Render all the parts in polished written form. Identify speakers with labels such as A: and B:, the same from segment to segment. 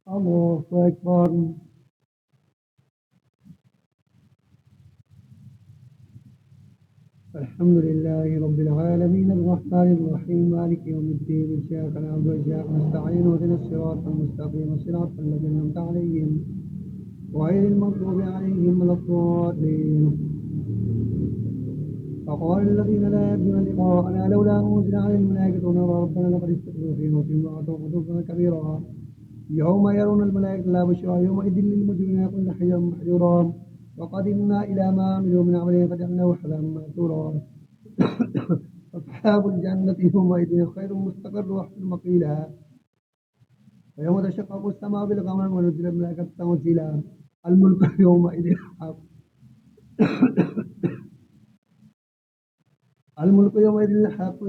A: الله أكبر. الحمد لله رب العالمين الرحمن الرحيم مالك يوم الدين إياك نعبد وإياك نستعين اهدنا الصراط المستقيم صراط الذين أنعمت عليهم غير المغضوب عليهم ولا الضالين. فقال الذين لا يرجون لقاءنا لولا أنزل على الملائكة ونرى ربنا لقد استكبروا في أنفسهم وأتوا غضبا كبيرا يوم يرون الملائكة لا بشرى يومئذ للمجرمين يقول حجرا محجورا وقدمنا إلى ما عملوا من عمل فجعلناه حباء منثورا أصحاب الجنة يومئذ خير مستقر وأحسن مقيلا ويوم تشقق السماء بالغمام ونزل الملائكة تنزيلا الملك يومئذ الحق الملك يومئذ الحق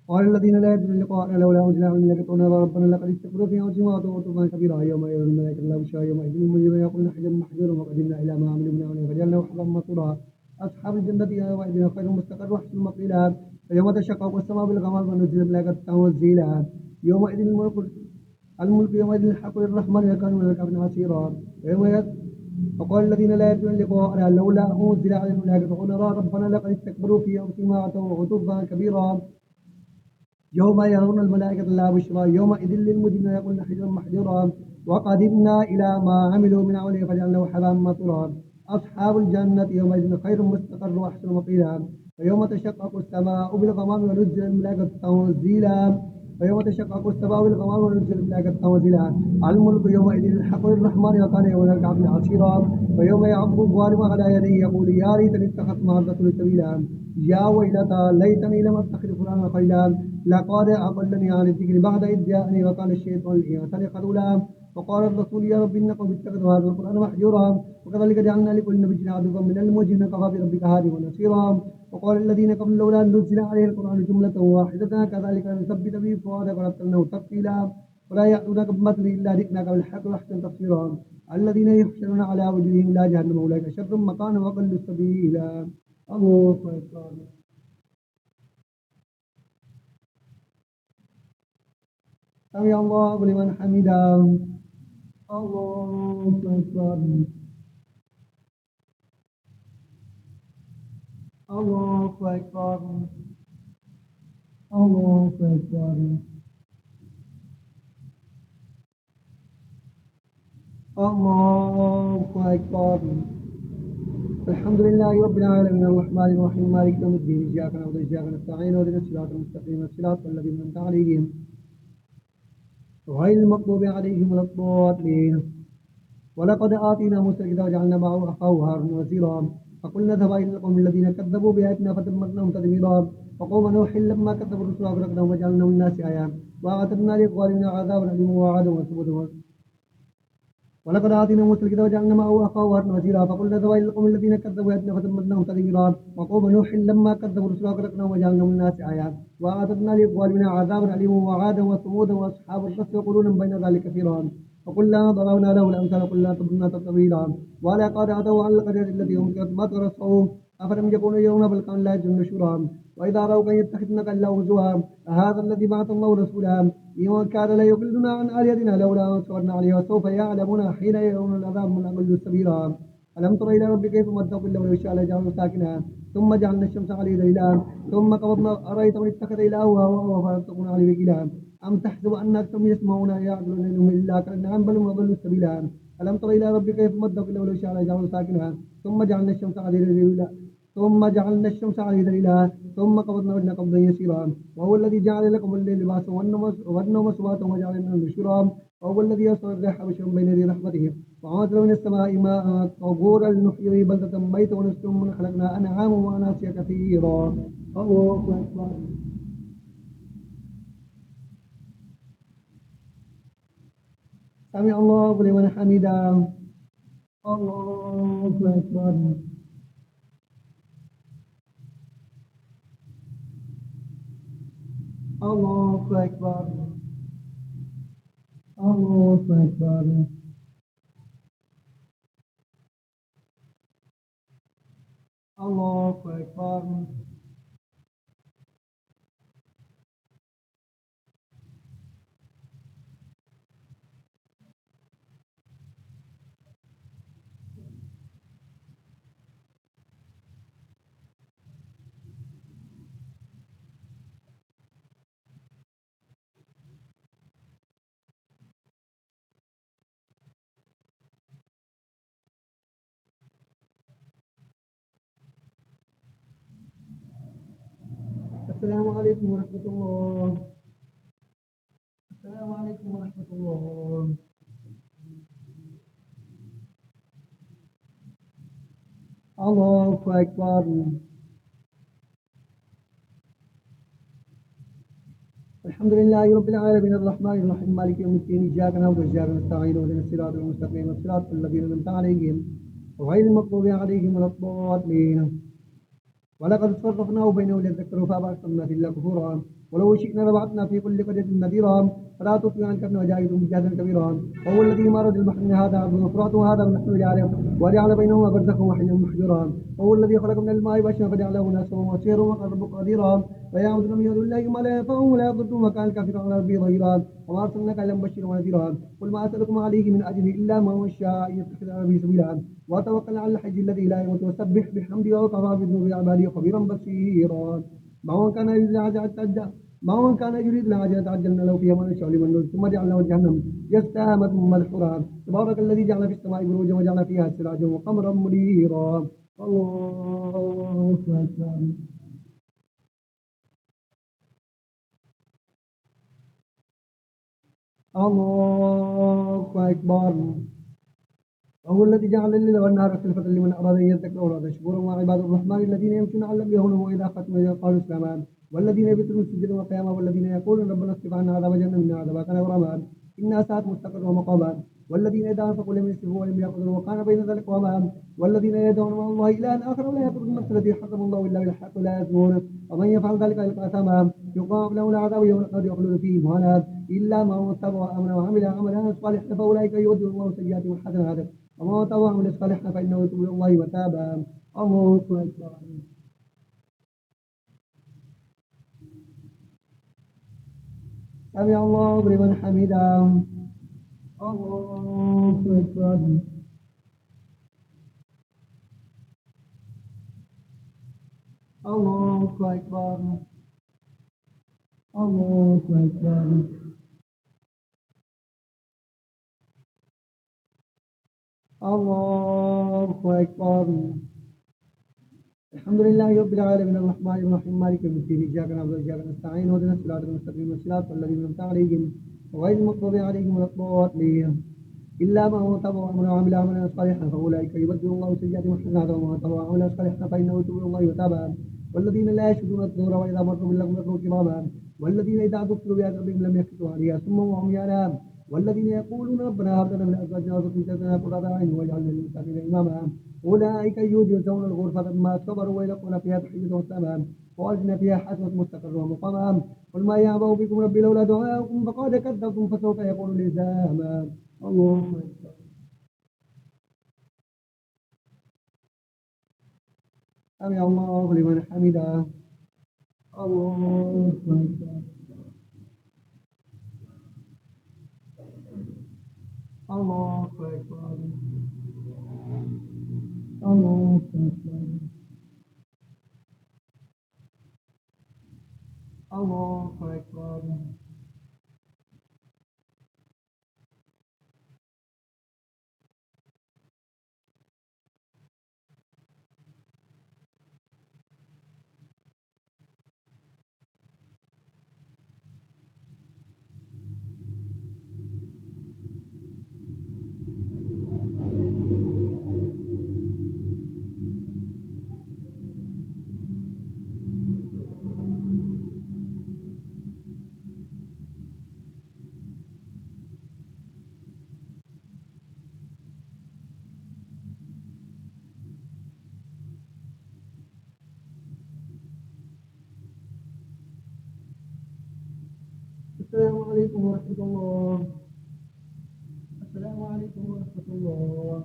A: قال الذين لا يرجون لقاءنا لولا أنزل علينا الملائكة ونرى ربنا لقد استكبروا في أنفسهم وأتوا غضبا كبيرا يوم يرون الملائكة لا بشرى يومئذ للمجرمين يقولون حجرا محجورا وقدمنا إلى ما عملوا من عمل فجعلناه حباء منثورا أصحاب الجنة يومئذ خير مستقر وأحسن مقيلا ويوم تشقق السماء بالغمام ونزل الملائكة تنزيلا يومئذ الملك يومئذ الحق للرحمن وكان من الكافرين عسيرا وقال الذين لا يرجون لقاءنا لولا أنزل على الملائكة ونرى ربنا لقد استكبروا في أنفسهم وأتوا عتبا كبيرا يوم يرون الملائكة لا بشرى يومئذ للمجرمين يقولون حجرا محجورا وقدمنا إلى ما عملوا من عمله فجعلناه حباء منثورا أصحاب الجنة يومئذ خير مستقر وأحسن مقيلا ويوم تشقق السماء بالغمام ونزل الملائكة تنزيلا ويوم تشقق السماء بالغمام ونزل الملائكة تنزيلا الملك يومئذ الحق للرحمن وكان يوم الكافرين عسيرا ويوم يعض الظالم على يديه يقول يا ريتني اتخذت مع الرسول سبيلا يا ويلتى ليتني لم اتخذ فلانا خليلا لقد أضلني عن الذكر بعد إذ جاءني وقال الشيطان للإنسان خذولا وقال الرسول يا رب إن قوم اتخذوا هذا القرآن محجورا وكذلك جعلنا لكل نبي عدوا من المجرمين كفى بربك هادي ونصيرا وقال الذين قبل لولا نزل عليه القرآن جملة واحدة كذلك نثبت به فؤادك ورتلناه تفصيلا ولا يأتونك بمثل إلا جئناك بالحق وأحسن تفسيرا الذين يحشرون على وجوههم لا جهنم أولئك شر مكانا وأضل سبيلا. الله أكبر. سمع الله لمن حمده. الله أكبر. الله أكبر. الله أكبر. الله أكبر. الحمد لله رب العالمين الرحمن الرحيم مالك يوم الدين إياك نعبد وإياك نستعين اهدنا الصراط المستقيم صراط الذين أنعمت عليهم غير المغضوب عليهم ولا الضالين. ولقد آتينا موسى الكتاب وجعلنا معه أخاه هارون وزيرا فقلنا اذهبا إلى القوم الذين كذبوا بآياتنا فدمرناهم تدميرا وقوم نوح لما كذبوا الرسل أغرقناهم وجعلناهم الناس آية وأعتدنا للظالمين عذابا أليما وعادا وثمودا ولقد آتينا موسى الكتاب وجعلنا معه أخاه هارون وزيرا فقلنا اذهبا إلى القوم الذين كذبوا بآياتنا فدمرناهم تدميرا وقوم نوح لما كذبوا الرسل أغرقناهم وجعلناهم الناس آية وأعتدنا للظالمين عذابا أليما وعادا وثمودا وأصحاب الرس وقرون بين ذلك كثيرا فقلنا ضربنا له الأمثال قلنا تضلنا تطويلا ولقد أتوا على القرية التي أمطرت مطر الصوم أفلم يكونوا يرون بل كانوا لا يجدون شورا وإذا رأوا من يتخذنك إلا هزوا هذا الذي بعث الله رسولا إن كان لا يضلنا عن آلهتنا لولا أن صبرنا عليه وسوف يعلمون حين يرون العذاب من أضل سبيلا ألم تر إلى ربك كيف مد ظله ولو شاء لجعله ساكنا ثم جعلنا الشمس عليه ذيلا ثم قبضنا أرأيت من اتخذ إلهه هواه فلم تكن عليه وكيلا أم تحسب أن أكثرهم يسمعون يعقلون إنهم إلا كالأنعام بل هم أضل سبيلا ألم تر إلى ربك كيف مد ظله ولو شاء لجعله ساكنا ثم جعلنا الشمس عليه ذيلا ثم قبضنا وجهنا قبضا يسيرا وهو الذي جعل لكم الليل لباسا والنوم سباتا وجعل لنا نشورا وهو الذي يرسل الرياح بشرا بين يدي رحمته وأنزل من السماء ماء طهورا لنحيي بلدة ميتا ونسقي من خلقنا أنعاما وأناسيا كثيرا. الله أكبر. سمع الله لمن حمده. الله أكبر. الله أكبر. الله أكبر. الله أكبر. السلام عليكم ورحمة الله. السلام عليكم ورحمة الله. الله أكبر. الحمد لله رب العالمين الرحمن الرحيم مالك يوم الدين إياك نعبد وإياك نستعين اهدنا الصراط المستقيم صراط الذين أنعمت عليهم غير المغضوب عليهم ولا الضالين. ولقد صرفناه بينهم ليذكروا فأبى أكثر إلا كفورا. ولو شئنا لبعثنا في كل قرية نذيرا فلا تطع عنك ابن وجاهدهم جهادا كبيرا. وهو الذي مرج البحر هذا عبد فرات وهذا نحن جعله وجعل بينهما برزخا وحيا محجورا. وهو الذي خلق من الماء بشرا فجعله ناسا وسيرا وقرب قديرا. ويعبد من دون الله ما لا ينفعهم ولا يضرهم وكان الكافر على ربه ظهيرا. وما ارسلناك الا مبشرا ونذيرا. قل ما اسالكم عليه من اجر الا ما هو شاء ان يتخذ على ربه سبيلا. وتوكل على الحي الذي لا يموت وسبح بحمده وكفى بذنوب عباده خبيرا بصيرا. ما هو كان يريد العجل ما هو كان يريد العجلة عجلنا له فيها ما نشاء لمن نريد ثم جعلنا جهنم يصلاها مدحورا. تبارك الذي جعل في السماء بروجا وجعل فيها سراجا وقمرا منيرا. الله أكبر. الله أكبر. وهو الذي جعل الليل والنهار خلفة لمن أراد أن يذكر أو أراد شكورا. وعباد الرحمن الذين يمشون على الأرض هونا وإذا خاطبهم قالوا سلاما. والذين يبيتون سجدا وقياما والذين يقولون ربنا اصرف عنا عذاب جهنم إن عذابها كان غراما إنها ساءت مستقرا ومقاما. والذين إذا أنفقوا لم يسرفوا ولم يقتروا وكان بين ذلك قواما. والذين يدعون مع الله إلها آخر ولا يقتلون النفس التي حرم الله إلا بالحق ولا يزنون ومن يفعل ذلك يلقى أثاما يضاعف له العذاب يوم القيامة يخلد فيه مهانا إلا من اتبع وآمن وعمل عملا صالحا فأولئك يبدل الله سيئاتهم حسنات وما تبع من صالحا فإنه يتوب إلى الله متابا. الله أكبر. سمع الله لمن حمده. الله أكبر. الله أكبر. الله أكبر. الله أكبر. الحمد لله رب العالمين الرحمن الرحيم مالك يوم الدين إياك نعبد وإياك نستعين اهدنا الصراط المستقيم صراط الذين أنعمت عليهم غير المغضوب عليهم ولا الضالين. إلا من هو تبع وعمل عملا صالحا فأولئك يبدل الله سيئاتهم حسنات ومن تبع عملا صالحا فإنه يتوب إلى الله متابا. والذين لا يشهدون الزور وإذا مروا باللغو مروا كراما. والذين إذا ذكروا بآيات ربهم لم يخرجوا عليها ثم وهم يعلمون. والذين يقولون ربنا هب لنا من أزواجنا وذرياتنا قرة أعين واجعلنا للمتقين إماما. أولئك يجزون الغرفة بما صبروا ويلقون فيها تحية وسلاما وأجن فيها حسنة مستقرا ومقاما. قل ما يعبأ بكم ربي لولا دعاؤكم فقد كذبتم فسوف يكون لزاما. الله أكبر. سمع الله لمن حمده. الله أكبر. الله أكبر. الله أكبر. الله أكبر. السلام عليكم ورحمة الله. السلام عليكم ورحمة الله.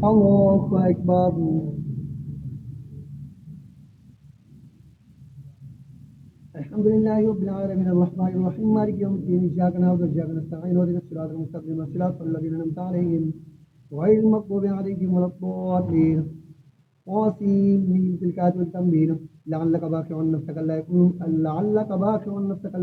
A: الله أكبر. الحمد لله رب العالمين الرحمن الرحيم مالك يوم الدين إياك نعبد وإياك نستعين اهدنا الصراط المستقيم صراط الذين أنعمت عليهم غير المغضوب عليهم ولا الضالين. قاسم تلك آيات التنبيه. لعلك باخع نفسك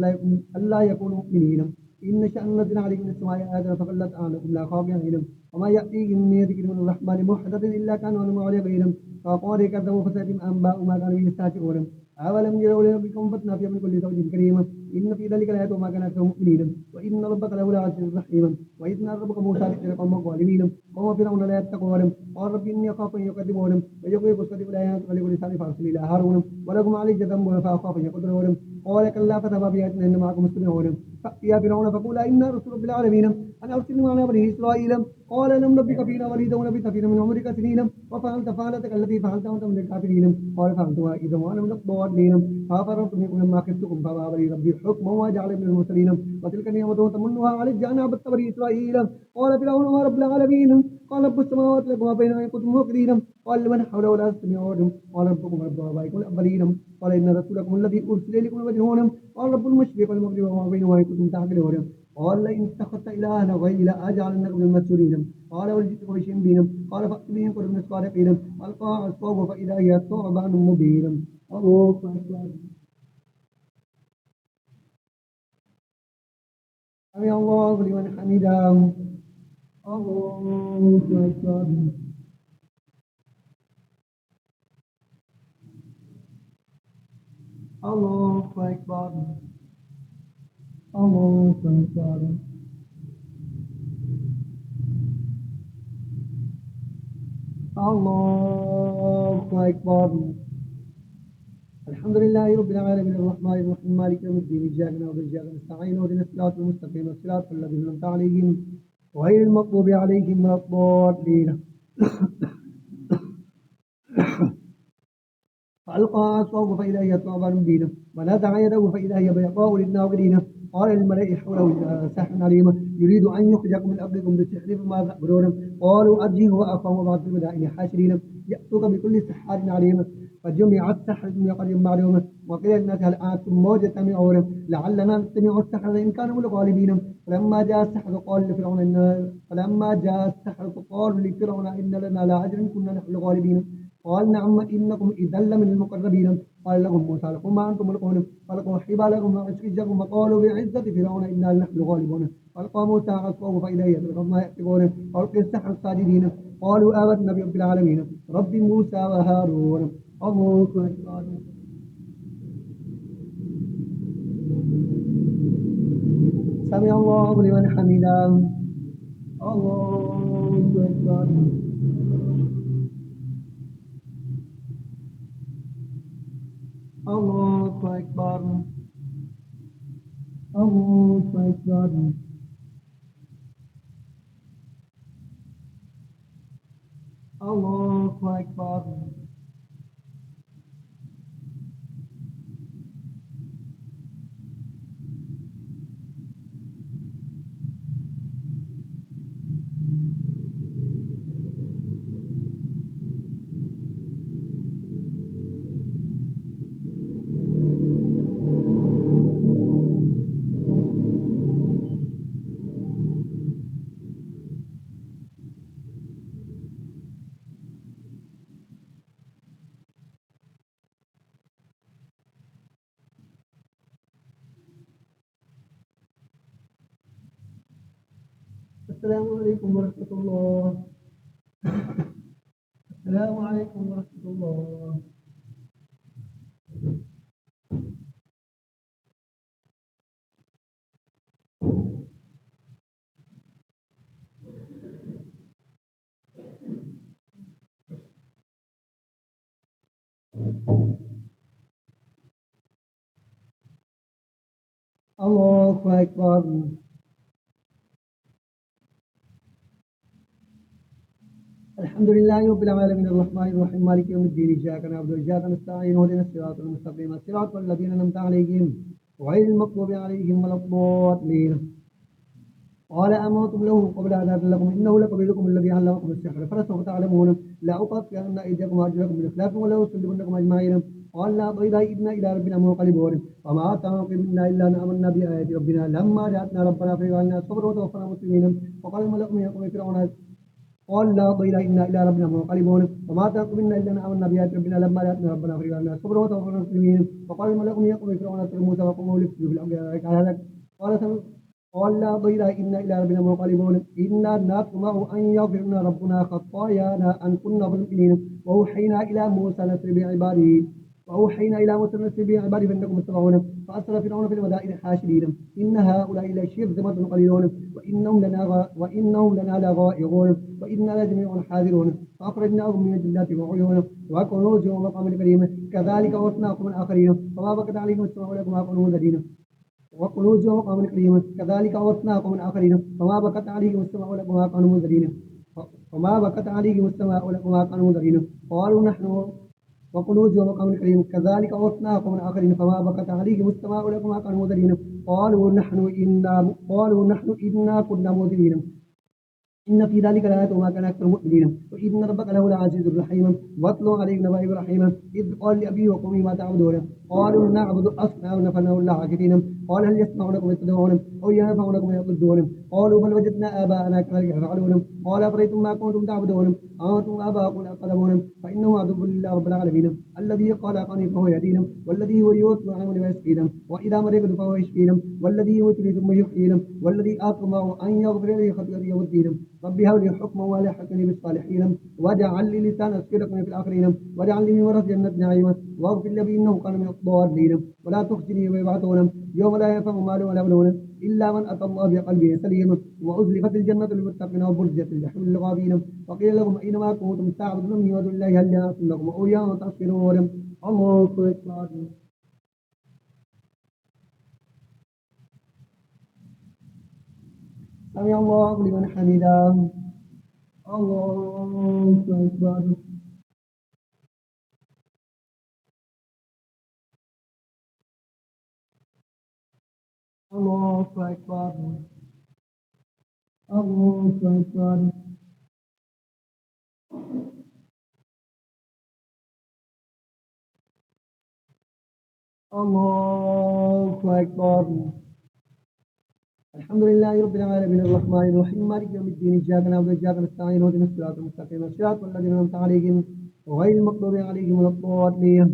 A: ألا يكونوا مؤمنين إن شأن نزل عليهم من السماء آية فقلت أعناقهم لا خافيا عليهم وما يأتيهم من ذكر من الرحمن محدث إلا كانوا عنه معرضين فقال كذبوا فسأتهم أنباء ما كانوا يستهزئون أولم يروا لربكم فتنا فيها من كل زوج كريم إن في ذلك لآيات وما كان أكثرهم مؤمنين وإن ربك لهو العزيز الرحيم وإذ نادى ربك موسى بإذن قوم الظالمين قوم فرعون لا يتقون قال رب إني أخاف أن يكذبون ويقول قصتي الآيات ولكل لساني فأرسل إلى هارون ولكم علي ذنب فأخاف أن يقدرون قال كلا فذهبا بآياتنا إن معكم مستمعون فأتيا فرعون فقولا إنا رسل رب العالمين أن أرسل معنا بني إسرائيل قال لم نربك فينا وليدا ولبثت فينا من عمرك سنين وفعلت فعلتك التي فعلت وأنت من الكافرين قال فعلتها إذا وأنا من الضالين ففررت منكم لما خفتكم فوهب لي ربي حكما وجعل من المرسلين وتلك نعمة تمنها علي أن عبدت بني إسرائيل قال فرعون ما رب العالمين قال رب السماوات لكم وبين أن كنتم موقدين قال لمن حوله لا تستمعون قال ربكم رب آبائكم الأولين قال إن رسولكم الذي أرسل إليكم مجنون قال رب المشرق والمغرب وما بينهما إن كنتم تعقلون قال لئن اتخذت إلها غيري لأجعلنك من المسجونين قال ولجئتك بشيء بين قال فأت به إن كنت من الصادقين ألقى عصاه فإذا هي ثعبان مبين الله أكبر سمع الله لمن حمده الله أكبر الله أكبر الله أكبر الله أكبر الحمد لله رب العالمين الرحمن الرحيم مالك يوم الدين إياك نعبد وإياك نستعين اهدنا الصراط المستقيم صراط الذين أنعمت عليهم غير المغضوب عليهم ولا الضالين فألقى عصاه فإذا هي ثعبان مبين ونزع يده فإذا هي بيضاء للناظرين قال للملأ حوله ساحر عليم يريد أن يخرجكم من أرضكم بسحر فماذا تأمرون قالوا أرجه وأخاه وبعث في المدائن حاشرين يأتوك بكل سحار عليم فجمع السحر من قريب معلوم وقيل للناس هل أنتم مجتمعون لعلنا نستمع السحر إن كانوا من الغالبين فلما جاء السحر قالوا لفرعون إن لنا لأجرا إن كنا نحن الغالبين قال نعم إنكم إذا لمن المقربين قال لهم موسى لكم ما أنتم ملقون فألقوا حبالكم وعصيكم وقالوا بعزة فرعون إنا نحن الغالبون فألقى موسى عصاه فإذا هي تلقف ما يأفكون فألقي السحر الساجدين قالوا آمنا برب العالمين رب موسى وهارون الله أكبر سمع الله لمن حمده الله أكبر الله أكبر الله أكبر الله أكبر السلام عليكم ورحمة الله السلام عليكم ورحمة الله الله أكبر الحمد لله رب العالمين الرحمن الرحيم مالك يوم الدين إياك نعبد وإياك نستعين اهدنا الصراط المستقيم صراط الذين أنعمت عليهم غير المغضوب عليهم ولا الضالين قال آمنتم له قبل أن آذن لكم إنه لكبيركم الذي علمكم السحر فلسوف تعلمون لأقطعن أيديكم وأرجلكم من خلاف ولأصلبنكم أجمعين قال لا ضير إنا إلى ربنا منقلبون وما تنقم منا إلا أن آمنا بآيات ربنا لما جاءتنا ربنا فجعلنا صبرا وتوفنا مسلمين وقال الملأ من قوم فرعون قال لا ضير إنا إلى ربنا منقلبون وما تنقم منا إلا أن آمنا بآيات ربنا لما جاءتنا ربنا فرجع لنا صبرا وتوفنا مسلمين وقال الملأ من يقوم فرعون اقتلوا موسى وقومه ليفسدوا في الأرض على ذلك قال قال لا ضير إنا إلى ربنا منقلبون إنا نطمع أن يغفر لنا ربنا خطايانا أن كنا ظالمين وأوحينا إلى موسى نسر بعباده وأوحينا إلى موسى نسر بعباده فإنكم متبعون فأرسل فرعون في المدائن حاشرين إن هؤلاء لشرذمة قليلون وإنهم لنا لغائظون وإنا لجميع حاذرون فأخرجناهم من الجنات وعيون وكنوز ومقام كريم كذلك أورثناكم من آخرين فما بكت عليكم السماء لكم كنوز الذين وكنوز ومقام كريم كذلك أورثناكم من آخرين فما بكت عليهم السماء لكم كانوا منذرين فما بكت عليهم السماء لكم كانوا منذرين قالوا نحن وكنوز ومقام كريم كذلك أورثناكم من آخرين فما بكت عليهم السماء لكم كانوا منذرين قالوا نحن إنا كنا منذرين إن في ذلك لآيات وما كان أكثر مؤمنين وإن ربك له العزيز الرحيم واتل عليهم نبأ إبراهيم إذ قال لأبيه وقومه ما تعبدون قالوا نعبد أصناما فنحن لها عاكفين قال هل يسمعونكم إذ تدعون أو ينفعونكم إذ يضلون قالوا بل وجدنا آباءنا كذلك يفعلون قال أفرأيتم ما كنتم تعبدون أنتم وآباؤكم الأقدمون فإنه عدو لله رب العالمين الذي خلقني فهو يهدين والذي هو يطعمني ويسقين وإذا مرضت فهو يشفين والذي يميتني ثم يحيين والذي أطمع أن يغفر لي خطيئتي يوم الدين رب هب لي حكما والحقني بالصالحين واجعل لي لسان صدق في الاخرين واجعل لي من ورث جنة نعيما واغفر لي انه كان من الضالين ولا تخزني يوم يبعثون يوم لا ينفع مال ولا بنون الا من اتى الله بقلب سليم وازلفت الجنة للمتقين وبرزت الجحيم للغابين وقيل لهم اينما كنتم تعبدون من دون الله هل ينصر لكم او ينتصرون الله اكبر سمع الله لمن حمده الله أكبر الله أكبر الله أكبر الله أكبر الحمد لله رب العالمين الرحمن الرحيم مالك يوم الدين إياك نعبد وإياك نستعين اهدنا الصراط المستقيم صراط الذين أنعمت عليهم غير المغضوب عليهم ولا الضالين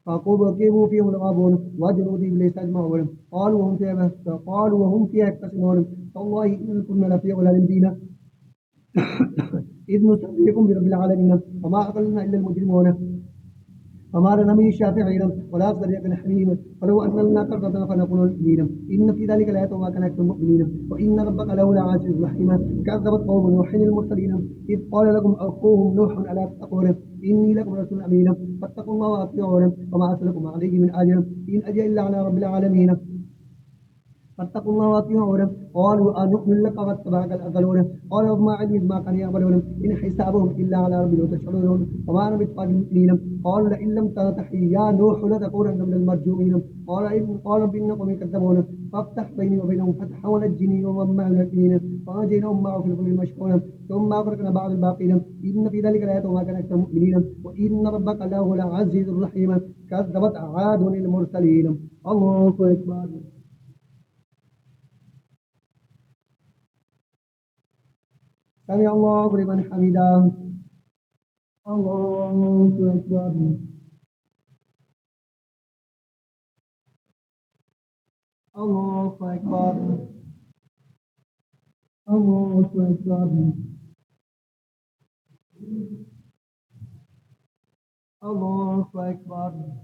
A: فكبكبوا فيهم الغابون وجنود إبليس أجمعون قالوا وهم فيها يختصمون تالله إن كنا لفي ضلال مبين إذ نسبحكم برب العالمين وما أضلنا إلا المجرمون فما لنا من شافعين ولا صديق حميم ولو أن لنا كرة فنكون مؤمنين إن في ذلك لآيات وما كان أكثر مؤمنين وإن ربك له العزيز الرحيم كذبت قوم نوح المرسلين إذ قال لكم أخوهم نوح ألا تتقون إني لكم رسول أمين فاتقوا الله وأطيعون وما أسألكم عليه من أجر إن أجر إلا على رب العالمين فاتقوا الله واطيعون قالوا أنؤمن لك واتبعك الأرذلون قال وما علمي بما كانوا يعملون إن حسابهم إلا على ربي لو تشعرون وما أنا بإتقان المؤمنين قالوا لئن لم تنتهي يا نوح لتكونن من المرجومين قال رب إنكم كذبون فافتح بيني وبينهم فتحا ونجني ومن معي من المؤمنين فنجيناهم معه في الفلك المشحون ثم أغرقنا بعض الباقين إن في ذلك لآيات وما كان أكثر المؤمنين وإن ربك لهو العزيز الرحيم كذبت عاد المرسلين الله أكبر سمع الله لمن حمده الله أكبر الله أكبر الله أكبر الله أكبر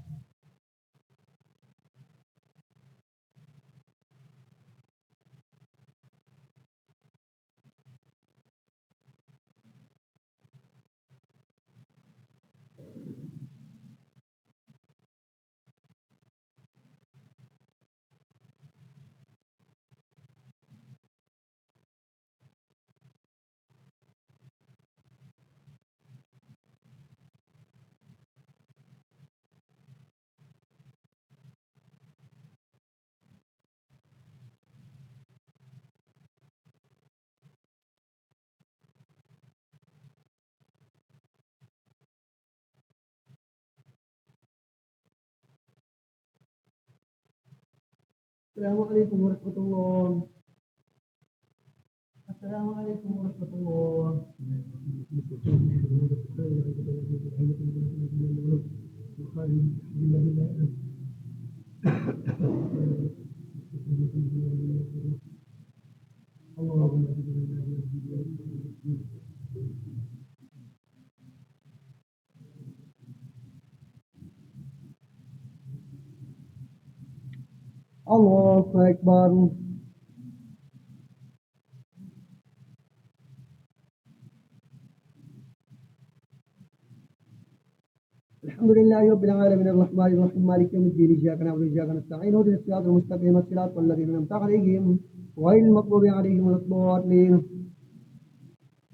A: السلام عليكم ورحمة الله السلام عليكم ورحمة الله. الله أكبر. الحمد لله رب العالمين الرحمن الرحيم مالك يوم الدين إياك نعبد وإياك نستعين اهدنا الصراط المستقيم صراط الذين أنعمت عليهم غير المغضوب عليهم ولا الضالين.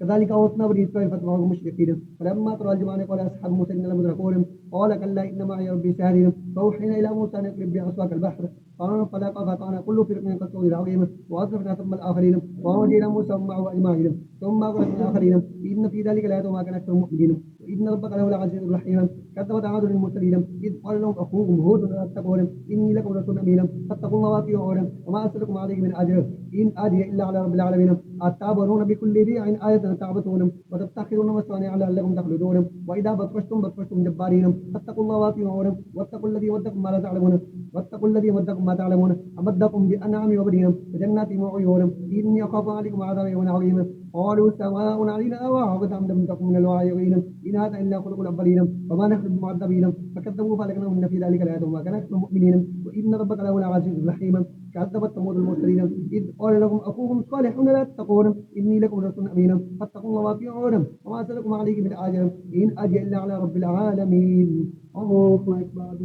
A: كذلك أوصنا بني إسرائيل فاتبعوهم مشركين فلما ترى الجمعان قال أصحاب موسى إنا لمدركون قال كلا إن معي ربي سيهدين فأوحينا إلى موسى أن اضرب بعصاك البحر فانفلق فكان كل فرق كالطول العظيم وأزلفنا ثم الآخرين وأوحينا موسى معه أجمعين ثم أغرقنا الآخرين إن في ذلك لآيات وما كان أكثر المؤمنين وإن ربك له العزيز الرحيم. كذبت عاد للمرسلين إذ قال لهم أخوهم هود لا تتقون إني لكم رسول أمين فاتقوا الله وأطيعون وما أسألكم عليه من أجر إن أجري إلا على رب العالمين أتعبرون بكل ريع آية تعبثون وتتخذون مصانع لعلكم تخلدون وإذا بطشتم جبارين فاتقوا الله وأطيعون واتقوا الذي ودكم ما لا تعلمون واتقوا الذي ودكم ما تعلمون أمدكم بأنعام وبنين وجنات وعيون إني أخاف عليكم عذاب يوم عظيم قالوا سواء علينا أوعظت أم لم تكن من الواعظين إن هذا إلا خلق الأولين وما نحن بمعذبين فكذبوا فأهلكناهم إن في ذلك لآيات وما كان أكثر المؤمنين وإن ربك لهو العزيز الرحيم. كذبت ثمود المرسلين إذ قال لهم أخوهم صالح لا تتقون إني لكم رسول أمين فاتقوا الله وأطيعون وما أسألكم عليه من أجر إن أجر إلا على رب العالمين. الله أكبر.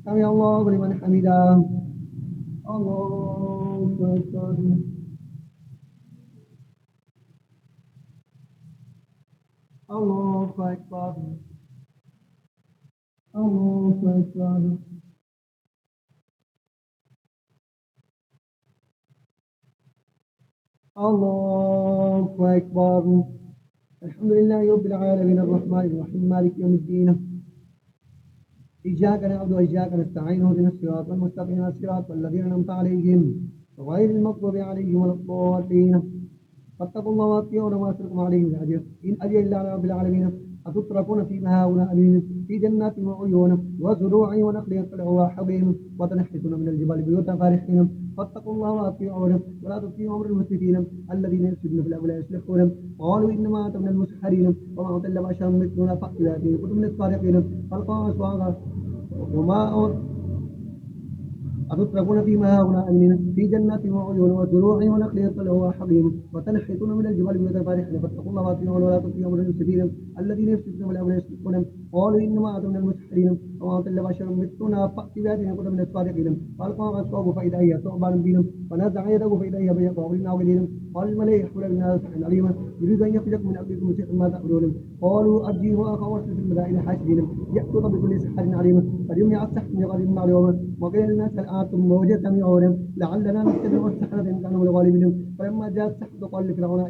A: سمع الله لمن حمده. الله أكبر. الله أكبر. الله أكبر. الله أكبر. الحمد لله رب العالمين الرحمن الرحيم مالك يوم الدين إياك نعبد وإياك نستعين اهدنا الصراط المستقيم صراط الذين أنعمت عليهم غير المغضوب عليهم ولا الضالين. فاتقوا الله وأطيعون وما أسألكم عليه من أجر إن أجر إلا على رب العالمين أتتركون فيما هاهنا أمين في جنات وعيون وزروع ونخل طلعها حضيم وتنحتون من الجبال بيوتا فارحين فاتقوا الله وأطيعون ولا تطيعوا أمر المسرفين الذين يفسدون في الأرض ولا يصلحون قالوا إنما أنت من المسحرين وما أنت إلا بشر مثلنا فأت بآياتهم كنتم من الصادقين فألقوا أصواغا وما أتتركون فيما هاهنا آمنين في جنات وعيون وزروع ونخل طلعها حضيم وتنحتون من الجبال بيوتا فارحين فاتقوا الله وأطيعون ولا تطيعوا أمر المسرفين الذين يفسدون في الأرض ولا يصلحون قالوا إنما أنت من المسحرين وما أنت إلا بشر مثلنا فأت بآياتهم كنتم من الصادقين فألقوا أصواغه فإذا هي ثعبان مبين فنزع يده فإذا هي بيضاء للناظرين قال الملأ يحمل بنا سحرا عليما يريد أن يخرجكم من أرضكم سحرا ما تأمرون قالوا أرجيه وأخاه وارسل في المدائن حاشدين يأتون بكل سحر عليم فليمنع السحر من غد معلوم وقيل الناس هل أنتم موجة لعلنا نتبع السحرة إن كانوا الغالبين فلما جاء السحر قال لفرعون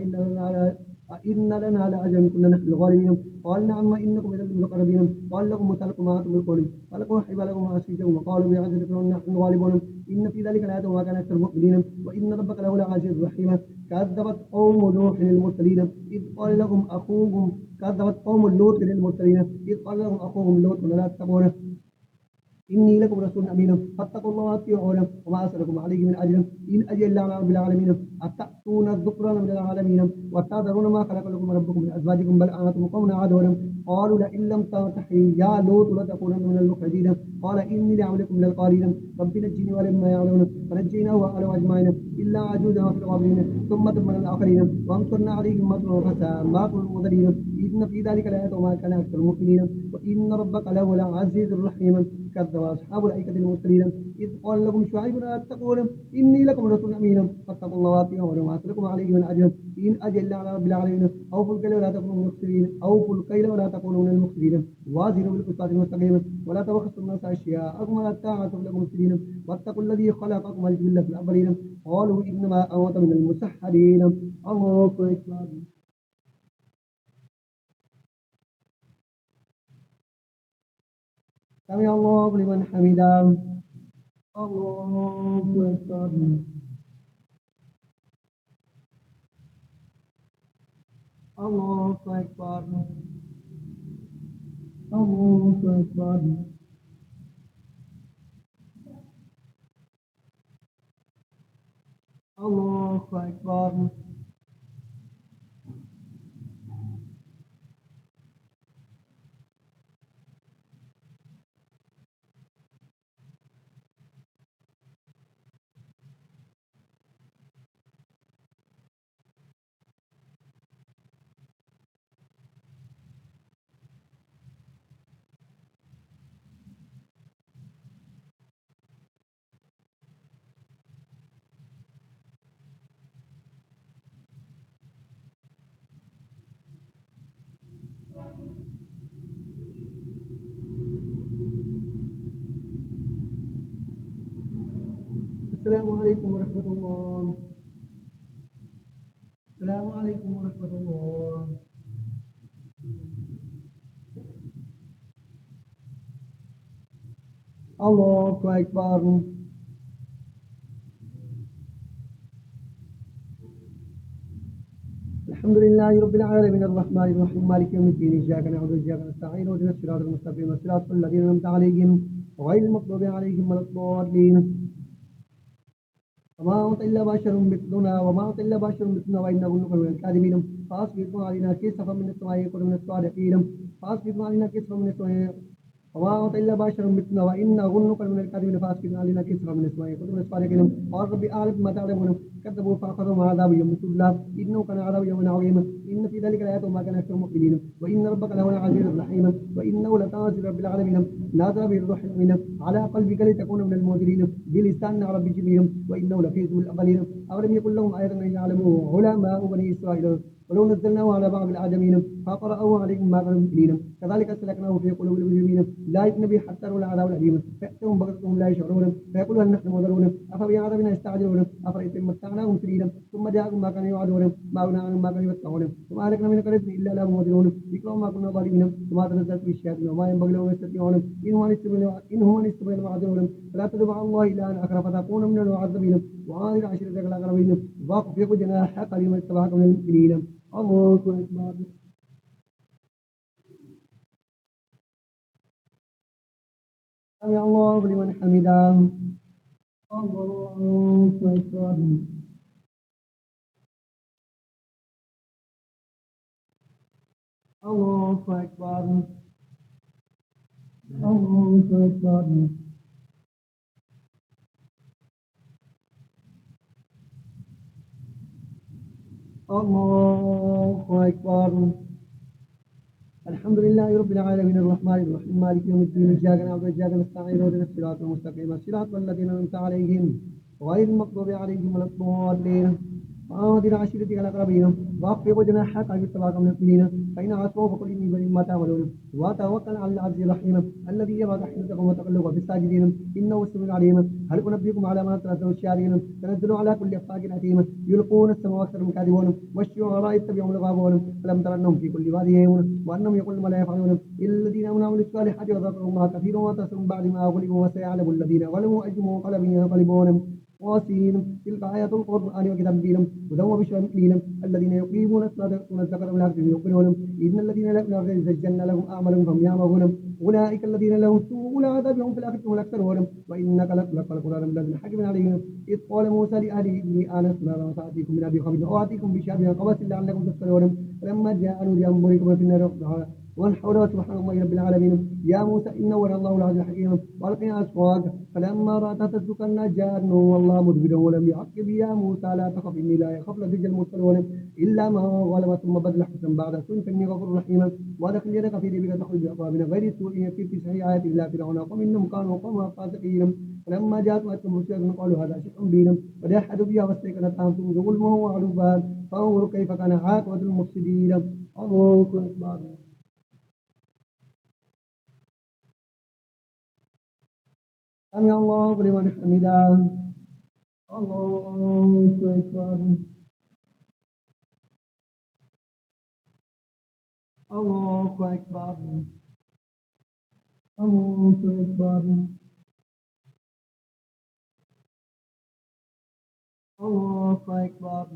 A: إن لنا لأجرا كنا نحن الغالبين قال نعم وإنكم إذا لمقربين قال لكم مثلكم ما تملكون فلقوا حبالكم وأسيتهم وقالوا بعزة فرعون نحن الغالبون إن في ذلك لآية وما كان أكثر المؤمنين وإن ربك له العزيز الرحيم. كذبت قوم نوح للمرسلين إذ قال لهم أخوهم كذبت قوم لوط للمرسلين إذ قال لهم أخوهم لوط لا تتقون إني لكم رسول أمين فاتقوا الله وأطيعون وما أسألكم عليه من أجر إن أجر إلا على رب العالمين أتأتون الذكران من العالمين وتذرون ما خلق لكم ربكم من أزواجكم بل أنتم قوم عادون قالوا لئن لم تنتهي يا لوط لتكونن من المخرجين قال إني لعملكم من القالين رب نجني ولما يعلمون فنجيناه وأهله أجمعين إلا عجوزا في الغابرين ثم من الآخرين وأمطرنا عليهم مطرا فساء مطر المنذرين إن في ذلك لآية وما كان أكثر المؤمنين وإن ربك له العزيز الرحيم. كذب أصحاب الأيكة المرسلين إذ قال لهم شعيب لا تتقون إني لكم رسول أمين فاتقوا الله وأطيعون وما أسألكم عليه من أجر إن أجر إلا على رب العالمين أوفوا الكيل ولا تكونوا من المخسرين أوفوا الكيل ولا تكونوا من المخسرين وازنوا بالقسطاس المستقيم ولا تبخسوا الناس أشياءكم ولا تعثوا في المفسدين واتقوا الذي خلقكم والجبلة في الأولين قالوا إنما أنت من المسحرين. الله أكبر. سمع الله لمن حمده. الله أكبر. الله أكبر. الله أكبر. الله أكبر. السلام عليكم ورحمة الله. السلام عليكم ورحمة الله. الله أكبر. الحمد لله رب العالمين الرحمن الرحيم مالك يوم الدين إياك نعبد وإياك نستعين اهدنا الصراط المستقيم صراط الذين أنعمت عليهم غير المغضوب عليهم ولا الضالين. وما أنت إلا بشر مثلنا وما أنت إلا بشر مثلنا وإن نظنك من الكاذبين فأسقط علينا كسفا من السماء يكون من الصادقين فأسقط علينا كسفا من السماء وما أنت إلا بشر مثلنا وإن نظنك من الكاذبين فأسقط علينا كسفا من السماء يكون من الصادقين قال ربي أعلم ما تعلمون كذبوا فأخذهم عذاب يوم الله إنه كان عذاب يوم عظيم إن في ذلك الآيات وما كان أكثر مؤمنين وإن ربك لهو العزيز الرحيم وإنه لتنزيل رب العالمين نازل به الروح الأمين على قلبك لتكون من المنذرين بلسان عربي جبين وإنه لفي ذو الأولين أولم يكن لهم آية أن يعلموه علماء بني إسرائيل ولو نزلناه على بعض الأعجمين فقرأوه عليهم ما كانوا مسلمين كذلك سلكناه في قلوب المجرمين لا يتنبي حتى يروا العذاب الأليم فيأتهم بغتهم لا يشعرون فيقولوا هل نحن منذرون أفبعذابنا يستعجلون أفرأيتم متعناهم سنين ثم جاءهم ما كانوا يوعدون ما أغنى عنهم ما كانوا يمتعون ثم أهلكنا من قرية إلا لهم منذرون ذكرهم ما كنا ظالمين وما تنزلت به الشياطين وما ينبغي لهم يستطيعون إن هو أن يستبين المعذرون فلا تدع الله إلا آخر فتكون من المعذبين وعاذر عشيرتك الأقربين واخفض جناحك لمن اتبعك من المؤمنين. الله أكبر. سمع الله لمن حمده. الله أكبر. الله أكبر. الله أكبر. الله أكبر. الحمد لله رب العالمين الرحمن الرحيم مالك يوم الدين إياك نعبد وإياك نستعين اهدنا الصراط المستقيم صراط الذين أنعمت عليهم غير المغضوب عليهم ولا الضالين وآمن عشيرتك الأقربين واخفض جناحك لاتبعك من المؤمنين فإن عصوا فقل إني بريء مما تعملون وتوكل على العزيز الرحيم الذي يرى تحيتكم وتقلبكم في الساجدين إنه السميع العليم هل أنبئكم على ما تنزل الشياطين تنزل على كل أفاك أثيم يلقون السماء أكثرهم كاذبون والشعراء يتبعهم الغابون ألم تر أنهم في كل واد يهيمون وأنهم يقولون ما لا يفعلون إلا الذين آمنوا وعملوا الصالحات وذكروا الله كثيرا وتسروا بعد ما غلبوا وسيعلم الذين ظلموا أي منقلب ينقلبون قاسين تلك آيات القرآن وكتاب مبين هدى وبشرى للمؤمنين الذين يقيمون الصلاة ويؤتون الزكاة والآخرة يؤمنون إن الذين لا يؤمنون بالآخرة زجلنا لهم أعمالهم فهم يعمهون أولئك الذين لهم سوء العذاب هم في الآخرة هم الأكثرون وإنك لتلقى القرآن من لدن حكيم عليم إذ قال موسى لأهله إني آنست نارا سآتيكم من أبي خبر وآتيكم بشهاب قبس لعلكم تسألون فلما جاء نودي أن بوركم في النار والحول سبحان الله رب العالمين يا موسى إنه ولا الله العزيز الحكيم والقي أسواق فلما رأت تسلك النجار والله مدبر ولم يعقب يا موسى لا تخف إني لا يخاف لدي المرسلون إلا ما غلب ثم بدل حسن بعد سن فإني غفور رحيم وادخل يدك في جيبك تخرج بأقوام غير سوء في تسع آيات إلا فرعون ومنهم كانوا قوما فاسقين فلما جاءت أتم مرسلون قالوا هذا شيء بين وجحدوا بها واستيقنت أنفسهم ظلما وعلوا فانظروا كيف كان عاقبة المفسدين. الله أكبر. سمع الله لمن حمده. الله أكبر. الله أكبر. الله أكبر. الله أكبر.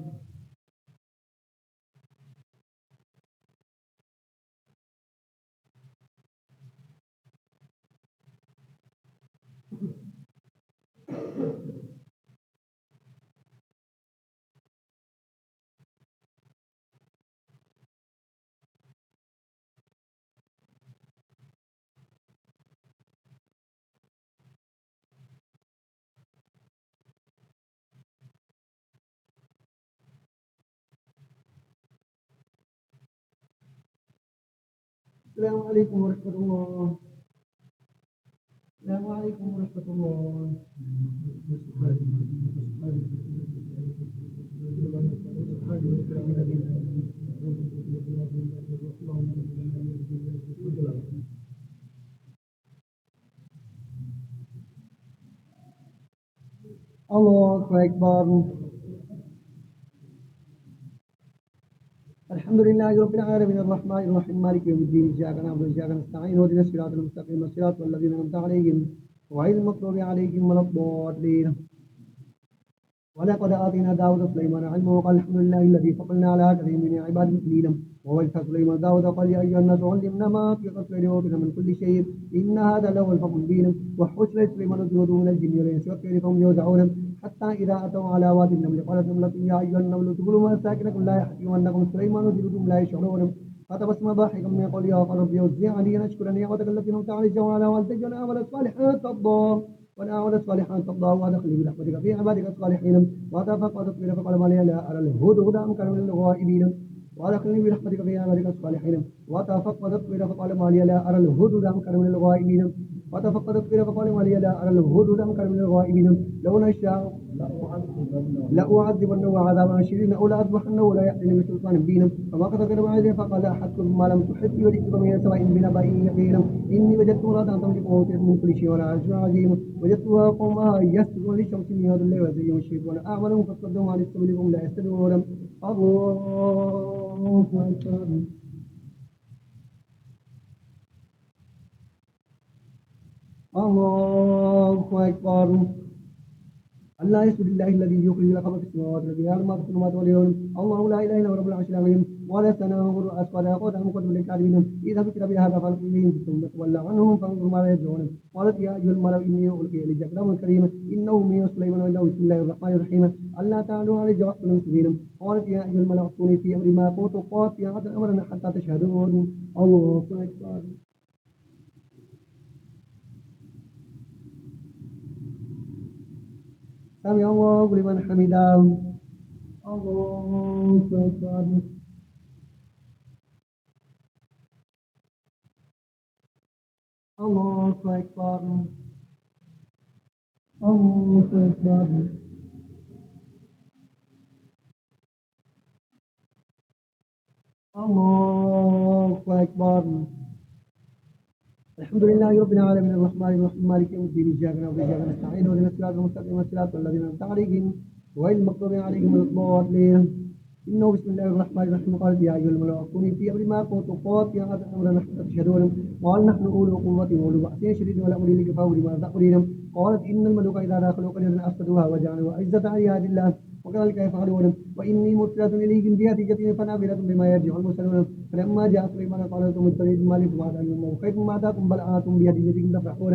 A: السلام عليكم ورحمة الله. السلام عليكم ورحمة الله. الله أكبر. الحمد لله رب العالمين الرحمن الرحيم مالك يوم الدين إياك نعبد وإياك نستعين اهدنا الصراط المستقيم صراط الذين أنعمت عليهم غير المغضوب عليهم ولا الضالين. ولقد آتينا داود سليمان علما وقال الحمد لله الذي فضلنا على كثير من عباده المسلمين. وورث سليمان داود قال يا أيها الناس علمنا ما في الطير وأوتينا من كل شيء إن هذا لهو الفضل المبين. وحشر سليمان جنوده من الجن والإنس والطير فهم يوزعون حتى إذا أتوا على وادي النمل قالت نملة يا أيها النمل ادخلوا مساكنكم لا يحطمنكم سليمان وجنوده لا يشعرون. فتبسم ضاحكا من قول يا رب اوزعني ان اشكر نعمتك التي انعمت علي وعلى والدي وان اعمل صالحا ترضاه وأنا أعمل صالحا ترضاه وأدخلني برحمتك في عبادك الصالحين. وتفقدت من فقال ما لي لا أرى الهدهد أم كان من الغائبين. وأدخلني برحمتك في عبادك الصالحين. وتفقدت من فقال ما لي لا أرى الهدهد أم كان من الغائبين. وتفقدت من فقال ما لي لا أرى الهدهد أم كان من الغائبين. لو نشاء لأعذبنه عذابا شديدا أو لأذبحنه ولا يأتيني بسلطان مبين. فما قدر معي فقال أحدكم ما لم تحد يريد من سواء بنبأ يقين. إني وجدت امرأة تملك وأوتيت من كل شيء ولا عرش عظيم. وجدتها قومها يسجدون للشمس من هذا الليل ويزيهم الشيطان أعمالهم فصدهم عن السبيل وهم لا يهتدون. الله أكبر. الله أكبر. الله يسجد لله الذي يخرج الخبر في السماوات والذي يعلم ما في السماوات والارض. الله لا اله الا هو رب العرش العظيم. ولا تناول اسفل يقول ام قد للكاذبين اذا ذكر بهذا فالقيهم ثم تولى عنهم فانظر ماذا يرجعون. قالت يا ايها الملأ اني القي الي كلام كريم انه من سليمان وانه بسم الله الرحمن الرحيم الا تعلوا علي وأتوني مسلمين. قالت يا ايها الملأ ائتوني في امر ما كنت قاطعة امرا حتى تشهدون. الله اكبر. سمع الله لمن حمده. الله أكبر. الله أكبر. الله أكبر. الله أكبر. الحمد لله رب العالمين الرحمن الرحيم مالك يوم الدين إياك نعبد وإياك نستعين اهدنا الصراط المستقيم صراط الذين أنعمت عليهم غير المغضوب عليهم ولا الضالين. إنه بسم الله الرحمن الرحيم قال يا أيها الملأ ائتوني في أمر ما كنت قاطعة أمرا حتى تشهدون. قال نحن أولو قوة وأولو بأس شديد ولا أولي لك فأولي ما تقولين. قالت إن الملوك إذا دخلوا قرية أفسدوها وجعلوا عزة أهلها لله وكذلك يفعلون. وإني مرسلة إليهم بهدية فنابلة بما يرجع المرسلون. فلما جاء سليمان قال لكم اتبعوا ما لكم وعد الله خير ما آتاكم بل آتاكم بهديتكم تفرحون.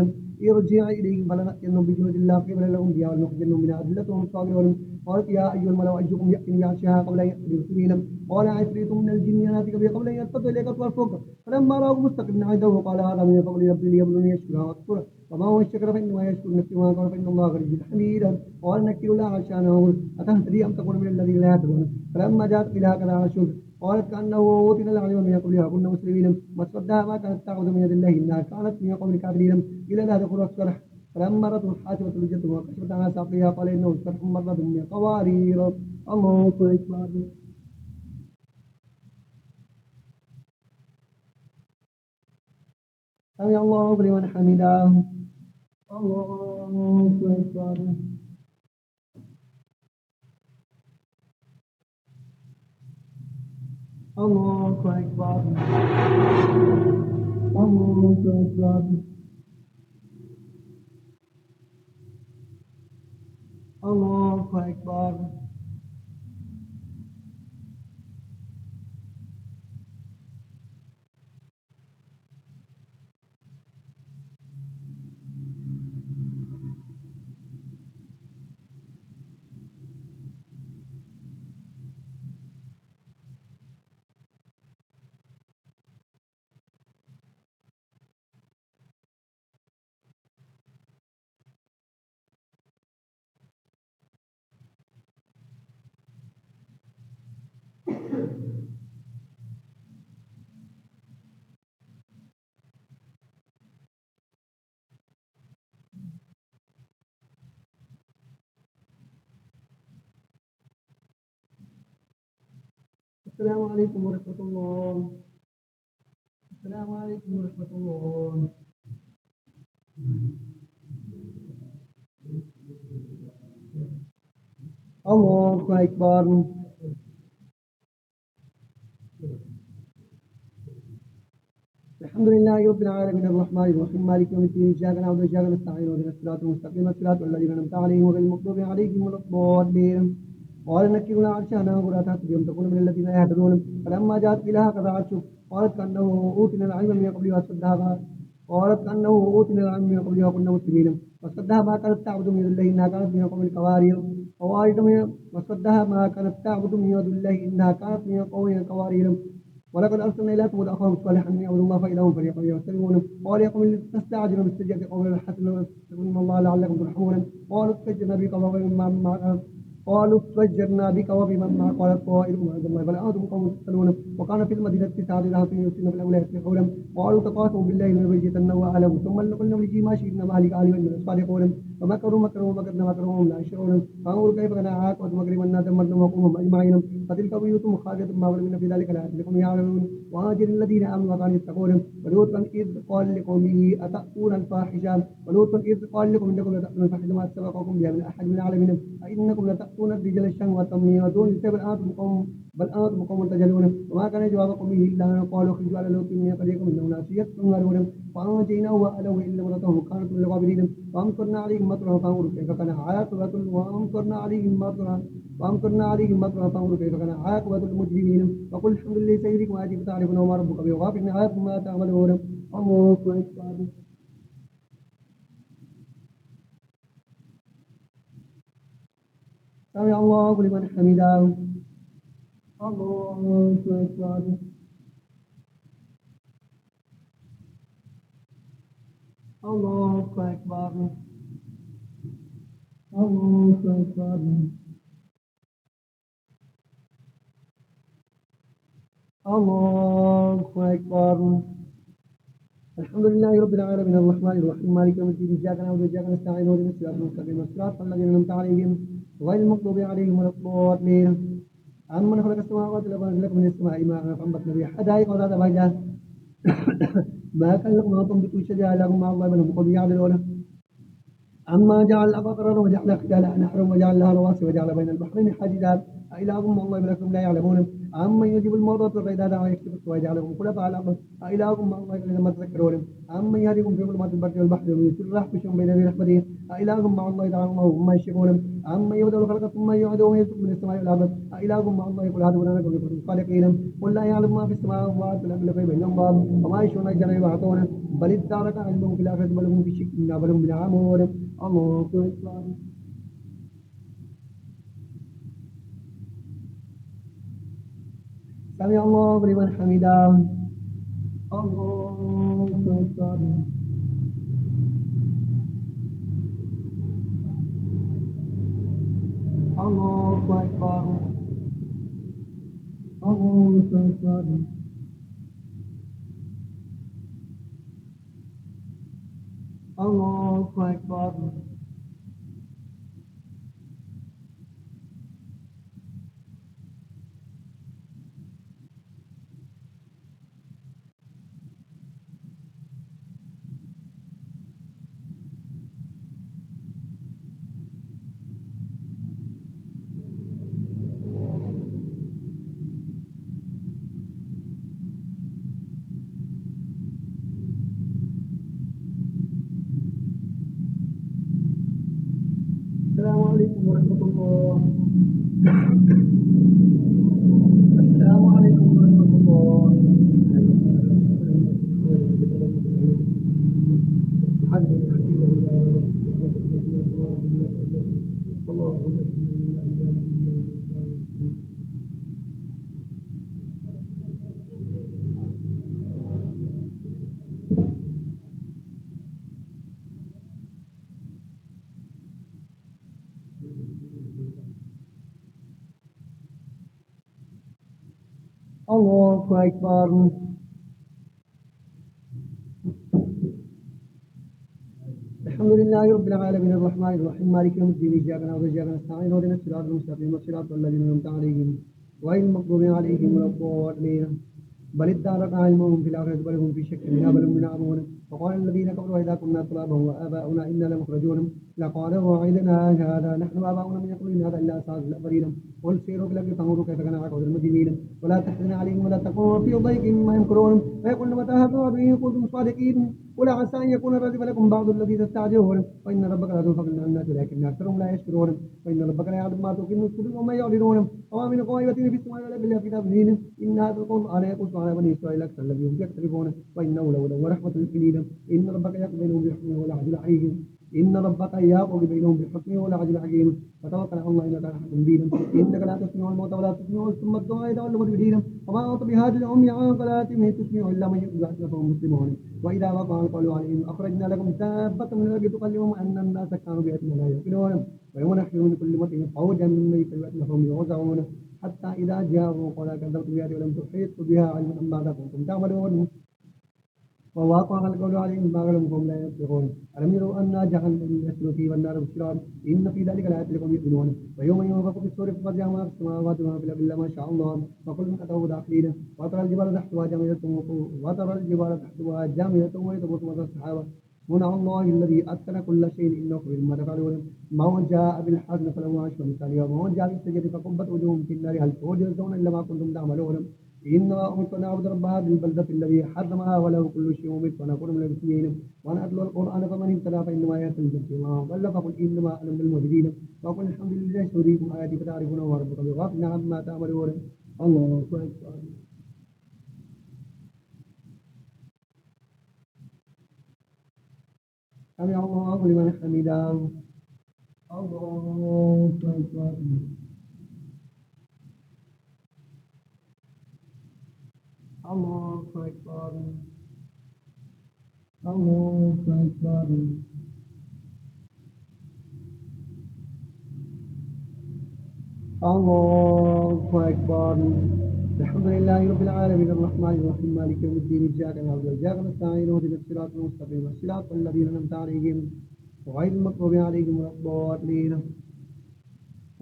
A: ارجع إليهم فلنأتينهم بجنود لا قبل لهم بها ولنخرجنهم من أذلتهم صاغرون. قالت يا أيها الملأ أيكم يأتي بعرشها قبل أن يأتي المسلمين. قال عفريت من الجن يأتيك به قبل أن يرتد إليك طرفك. فلما رأوا مستقبلا عنده قال هذا من فضل ربي ليبلوني يشكرها وأكفره. وما هو الشكر فإنما يشكر نفسه وما قال فإن الله غني حميد. قال نكر لها عرشانه أتهتدي أم تكون من الذين لا يهتدون. فلما جاءت إلى هكذا عرشه قالت كأنه أوتينا العلم من قبلها كنا مسلمين. ما صدها ما كانت تعبد من يد الله إنها كانت من قوم الكافرين. إلى لا تدخل الصرح. فلما رأته الحاسبة الجد وكشفت عن ساقيها قال إنه صرح مرة من قوارير. الله أكبر. سمع الله لمن حمده. الله أكبر. الله أكبر. الله أكبر. الله أكبر. السلام عليكم ورحمة الله. السلام عليكم ورحمة الله. الله أكبر. الحمد لله رب العالمين الرحمن الرحيم مالك يوم الدين إياك نعبد وإياك نستعين اهدنا الصراط المستقيم صراط الذين أنعمت عليهم غير المغضوب عليهم ولا الضالين قال نكرنا عرشنا ولا تأتي يوم تكون من الذين يهتدون فلما جاءت إليها قطعت قالت كأنه أوتنا العلم من قبل وصدها قالت كأنه أوتنا العلم من قبل وكنا مسلمين وصدها ما كانت تعبد من الله إنها كانت من قوم القوارير وصدها ما كانت تعبد من الله إنها كانت من قوم القوارير ولقد أرسلنا إلى ثمود أخاهم صالحا أن يعبدوا الله فإذا هم فريقان يستمعون قال يا قوم تستعجلون بالسيئة قوم الحسنة تستغفرون الله لعلكم ترحمون قالوا استجرنا بك قالوا استجرنا بك وبمن معك قال طائركم عند الله بل أنتم قوم تسألون وكان في المدينة تسعة رهط يفسدون في الأولى يصلحون قالوا تقاسموا بالله لنبيتنه وأعلم ثم لنقلن بجي ما شئنا مهلك أهله من الصادقون فمكروا مكروا ومكرنا مكروا وهم لا يشعرون فانظر كيف كان عاقبة مكر من دمرنا وقومهم أجمعين فتلك بيوتهم خالدة ما ظلمنا في ذلك لآيات لقوم يعلمون وهاجر الذين آمنوا وكانوا يتقون ولوطا إذ قال لقومه أتأتون الفاحشة ولوطا إذ قال لكم إنكم لتأتون الفاحشة ما سبقكم بها من أحد من العالمين أئنكم لتأتون الرجال الشهوة من دون بل أنتم قوم تجهلون وما كان جواب قومه إلا أن قالوا اخرجوا على لوط من قريكم إنه ناس يسمعون فأنجيناه وأهله إلا امرأته كانت من الغابرين وأمطرنا عليهم مطرا فانظروا كيف كان عاقبة وأمطرنا عليهم مطرا فانظروا كيف كان عاقبة المجرمين وقل الحمد لله سيدكم وآتيك تعرفون وما ربك بغافل عاقب ما تعملون الله أكبر. سمع الله لمن حمده. الله أكبر. الله أكبر. الله أكبر. الله أكبر. الحمد لله رب العالمين الرحمن الرحيم مالك يوم الدين إياك نعبد وإياك نستعين اهدنا الصراط المستقيم صراط الذين أنعمت عليهم غير المغضوب عليهم ولا الضالين أمن خلق السماوات والأرض لكم من السماء ماء فأنبتنا به حدائق وذات بهجة ما كان لكم أن تنبتوا شجاع لكم مع الله بل هم قوم يعدلون أما جعل الأبقر وجعل خلالها نحرا وجعل لها رواسي وجعل بين البحرين حاجزا أإله مع الله بلكم لا يعلمون أما يجيب الموتى فإذا دعا يكشف السوء ويجعلكم خلفاء الأرض أإله مع الله إذا ما تذكرون أما يهديكم في ظلمات البر والبحر ويرسل الرياح بشرا بين يدي رحمته أإله مع الله تعالى الله ما يشركون أما يبدأ الخلق ثم يعيده ويرزق من السماء والأرض أإله مع الله يقول هذا ولا نقول لكم خالقين قل لا يعلم ما في السماوات والأرض الغيب إلا الله وما يشعرون أجل يبعثون بل ادارك علمهم في الآخرة بل هم في شك بل هم بالعامون الله أكبر. سمع الله لمن حمده. الله أكبر. الله أكبر. الله أكبر. الله أكبر. السلام عليكم ورحمة الله. السلام عليكم ورحمة الله. الله أكبر. الحمد لله رب العالمين الرحمن الرحيم مالك يوم الدين إياك نعبد وإياك نستعين اهدنا الصراط المستقيم صراط الذين أنعمت عليهم غير المغضوب عليهم ولا الضالين بل ادارك علمهم في الآخرة بل هم في شك منها بل هم من عمون وقال الذين كفروا إذا كنا ترابا وآباؤنا إنا لمخرجون لقال وعدنا هذا نحن وآباؤنا من يقول إن هذا إلا أساطير الأولين قل سيروا في الأرض فانظروا كيف كان عاقبة المجرمين ولا تحزن عليهم ولا تكونوا في ضيق مما يمكرون ويقول متى هذا الوعد إن كنتم صادقين قل عسى أن يكون ردف لكم بعض الذي تستعجلون وإن ربك لذو فضل على الناس ولكن أكثرهم لا يشكرون وإن ربك لا يعلم ما تكن الصدور وما يعلنون وما من غائبة في السماء ولا في الأرض كتاب مبين إن هذا القرآن يقص على بني إسرائيل أكثر الذي هم يختلفون وإنه لهدى ورحمة للمؤمنين إن ربك يقضي بينهم بحكمه والعدل عليهم إن ربك يقضي بينهم بحكمه والعدل عليهم فتوكل على الله إنك على حق مبين إنك لا تسمع الموتى ولا تسمع ثم الدعاء يتولى مدبرين وما أنت بهذه العمي عن صلاتهم تسمع إلا من يؤمن فهم مسلمون وإذا وقع القول عليهم أخرجنا لكم دابة من الأرض تكلمهم أن الناس كانوا بآياتنا لا يؤمنون ويوم نحشر من كل أمة فوجا ممن يتبعون فهم يوزعون حتى إذا جاءوا قال كذبتم بآياتي ولم تحيطوا بها علما أم ماذا كنتم تعملون وواقع القول عليهم ما غلبهم لا ينطقون ألم يروا أنا جعلنا للناس فيه والنار بشرا إن في ذلك لآيات لقوم يؤمنون ويوم ينفخ في الصور ففزع ما في السماوات وما في الأرض إلا ما شاء الله فكل أتوه داخلين وترى الجبال تحتها جامدة ويتبص مدى السحابة صنع الله الذي أتقن كل شيء إنه خبير بما تفعلون من جاء بالحسنة فله عشر أمثالها ومن جاء بالسيئة فكبت وجوههم في النار هل تجزون إلا ما كنتم تعملون إنما أمرت أن أعبد رب هذه البلدة الذي حرمها وله كل شيء أمرت وأن أكون من المسلمين وأن أتلو القرآن فمن اهتدى فإنما يهتدي وما ضل فقل إنما أنا من المهتدين وقل الحمد لله سيريكم آياتي فتعرفون وربك بغافل عما تعملون الله أكبر سمع الله لمن حمده الله أكبر الله أكبر الله أكبر الله أكبر الحمد لله رب العالمين الرحمن الرحيم مالك يوم الدين إياك نعبد وإياك نستعين اهدنا الصراط المستقيم صراط الذين أنعمت عليهم غير المغضوب عليهم ولا الضالين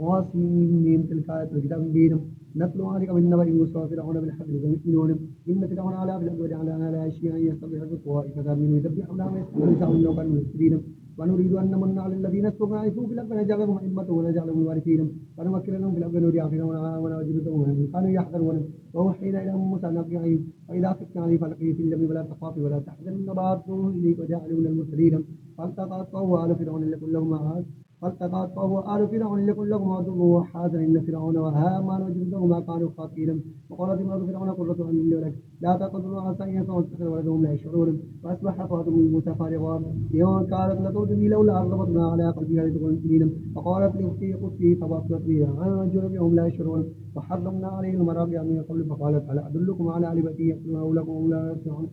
A: واسمين تلك آية الكتاب المبين نتلو عليك من نبأ موسى وفرعون بالحق يؤمنون إن فرعون علا في الأرض وجعل أهلها شيعا يستضعف طائفة منهم يذبح أبناءهم ويستحيي نساءهم إنه كان من المفسدين ونريد أن نمن على الذين استضعفوا في الأرض ونجعلهم أئمة ونجعلهم الوارثين ونمكن لهم في الأرض ونري فرعون وآمن وجنودهم كانوا يحذرون وأوحينا إلى موسى أن ألقي عصاك فإذا خفت عليه فألقيه في اليم ولا تخافي ولا تحزن رادوه إليك وجعله من المرسلين فالتقطه آل فرعون لكم لهم عاد فالتقطه آل فرعون لكل لهم عدو وحاذر إن فرعون وهامان وجنودهما كانوا خاطئين وقالت امرأة فرعون قرة عين لي ولك لا تقتلوا عسى أن ينفعوا اتخذ ولدهم لا يشعرون فأصبح فاطمة موسى فارغا يوم كانت لتؤذني لولا أن ربطنا على قلبها لتكون سنين فقالت لأختي قصي فبصرت بها عن جنوبهم لا يشعرون وحرمنا عليه المراضع من قبل فقالت هل أدلكم على أهل بيت يكفلونه لكم وهم لا يصلحون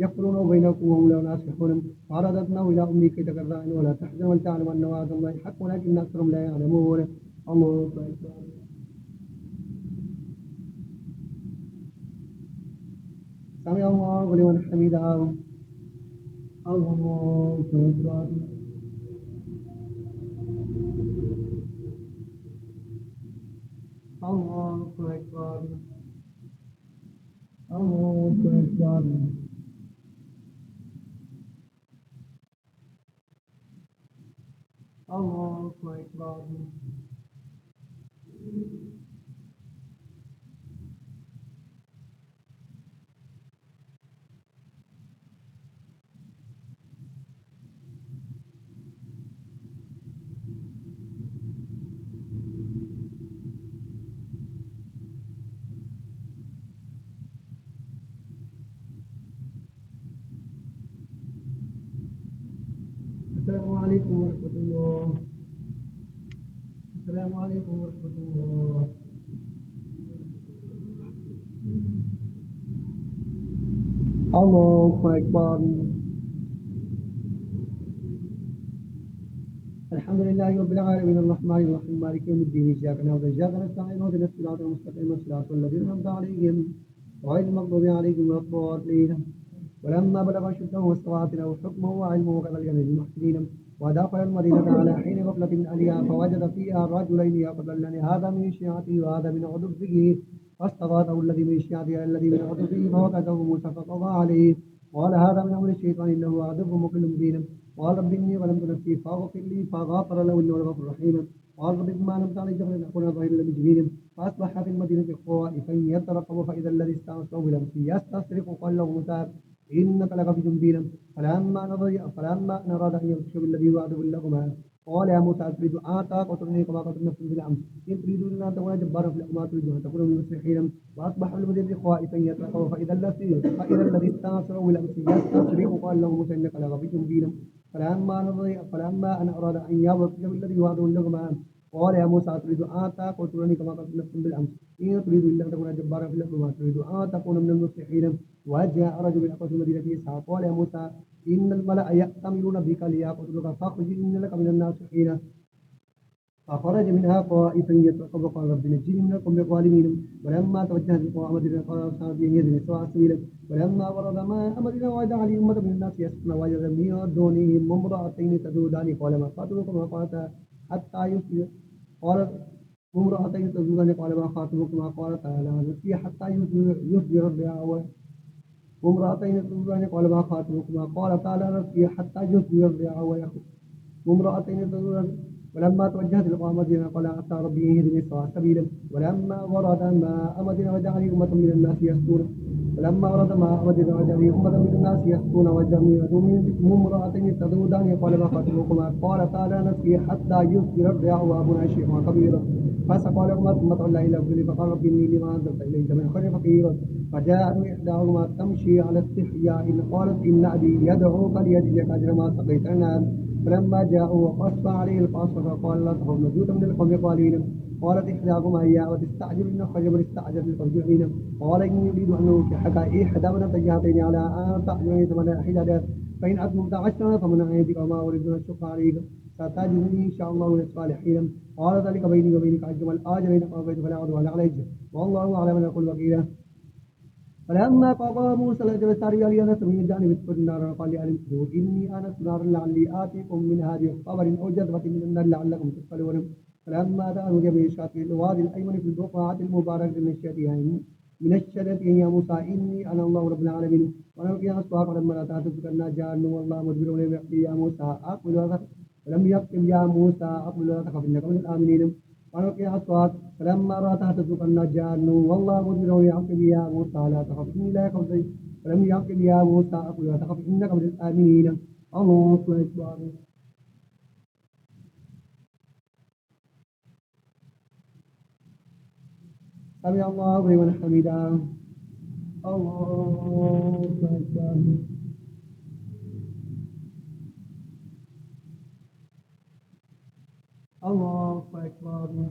A: يقتلون بينكم وهم لا ناصحون فرددناه إلى أمي كي تقر عين ولا تحزن ولتعلم أن وعد الله حق ولكن أكثرهم لا يعلمون الله أكبر سمع الله لمن حمده الله أكبر الله أكبر الله أكبر الله أكبر السلام عليكم ورحمة الله السلام عليكم ورحمة الله الله أكبر الحمد لله رب العالمين الرحمن الرحيم مالك يوم الدين إياك نعبد وإياك نستعين اهدنا الصراط المستقيم صراط الذين أنعمت عليهم غير المغضوب عليهم ولا الضالين ولما بلغ أشده واستوى آتيناه حكمه وعلمه وكذلك نجزي المحسنين ودخل المدينة على حين غفلة من أهلها فوجد فيها رجلين يقتلان هذا من شيعته وهذا من عدوه فاستغاثه الذي من شيعته على الذي من عدوه فوكزه موسى فقضى عليه قال هذا من أمر الشيطان إنه عدو مضل مبين قال رب إني ظلمت نفسي فاغفر لي فغفر له إنه الغفور الرحيم قال رب بما لم تعلم جهلا أكون ظهير للمجرمين فأصبح في المدينة خائفا يترقب فإذا الذي استعصره بلمسه يستصرخ قال له موسى إنك لغفي مبين فلما أن أراد أن يبطش بالذي وعده لهما قال يا موسى أتريد أن تقتلني كما قتلت نفسا بالأمس إن تريدون أن تكون جبارا في الأرض ما تريدون أن تكونوا من المصلحين وأصبح في المدينة خائفا يترقب فإذا الذي استعصره بلمسه يستصرخ قال له موسى إنك لغفي مبين فلما أن أراد أن يبطش بالذي وعده لهما قال يا موسى تريد أن تقتلني كما قتلت نفسا بالأمس إن تريد إلا أن تكون جبارا في الأرض وما تريد أن تكون من المصلحين وجاء رجل من أقصى المدينة يسعى قال يا موسى إن الملأ يأتمرون بك ليقتلوك فاخرج إن لك من الناصحين فخرج منها خائفا يترقب قال رب نجني من القوم الظالمين ولما توجه للقوم مدينة قال أصحاب يهدني سواء السبيل ولما ورد ماء مدينة وعد عليه أمة من الناس يسقون وجد من دونهم امرأتين تذودان قال ما خاطبكما قالتا حتى يصبح قال امرأتين تذودان قال ما خاطبكما قالتا لا نسقي حتى يصبح الرعاء وامرأتين تذودان قال ما خاطبكما قالتا لا نسقي حتى يصبح الرعاء وامرأتين تذودان ولما توجهت لقاء مدينة قال عسى ربي يهدني سواء سبيلا ولما ورد ماء مدينة وجعل أمة من الناس يسقون ولما ورد ماء مدينة وجعل أمة من الناس يسقون وجميع منهم امرأتين تذودان قال ما خاطبكما قالتا لا نسقي حتى يصبح الرعاء وأبونا شيخ كبيرا فسقى لهما ثم تولى إلى الظل فقال رب إني لما أنزلت إليك من خير فقير فجاءته إحداهما تمشي على استحياء قالت إن أبي يدعوك ليجزيك أجر ما سقيت لنا فلما جاءوا وقص عليه القصص فقال لا تخف نجوت من القوم الظالمين قالت إحداهما يا أبت استعجل إن خير من استعجل الفرجعين قال إني أريد أن أنكحك إحدى من التجهتين على أن تعجلني ثمن حجاجا فإن أتممت عشرا فمن عندك وما أريد أن أشق عليك ستجدني إن شاء الله من الصالحين قال ذلك بيني وبينك أجمل الآجلين قضيت فلا عدوان عليك والله أعلم أن أقول وكيلا فلما قضى موسى الأجل ساري لينس من جانب النار قال لأنسوا إني أنست نارا لعلي آتيكم منها بخبر أو جذبة من النار لعلكم تصطلون فلما دعوا جميع الشاطئ الوادي الأيمن في البقعة المباركة من الشجرة يا موسى إني أنا الله رب العالمين ونلقي أصواك ولما لا تهتزك الناجان والله مدبر ولم يقل يا موسى أقبل ولم يقل يا موسى أقبل ولا تخف إنك من الآمنين ونلقي أصوات فلما رأى تهتزك النجان والله مدبر ولم يقل يا موسى لا تخف إني لا يخف ولم يقل يا موسى أقبل ولا تخف إنك من الآمنين الله أكبر سمع الله لمن حمده الله أكبر الله أكبر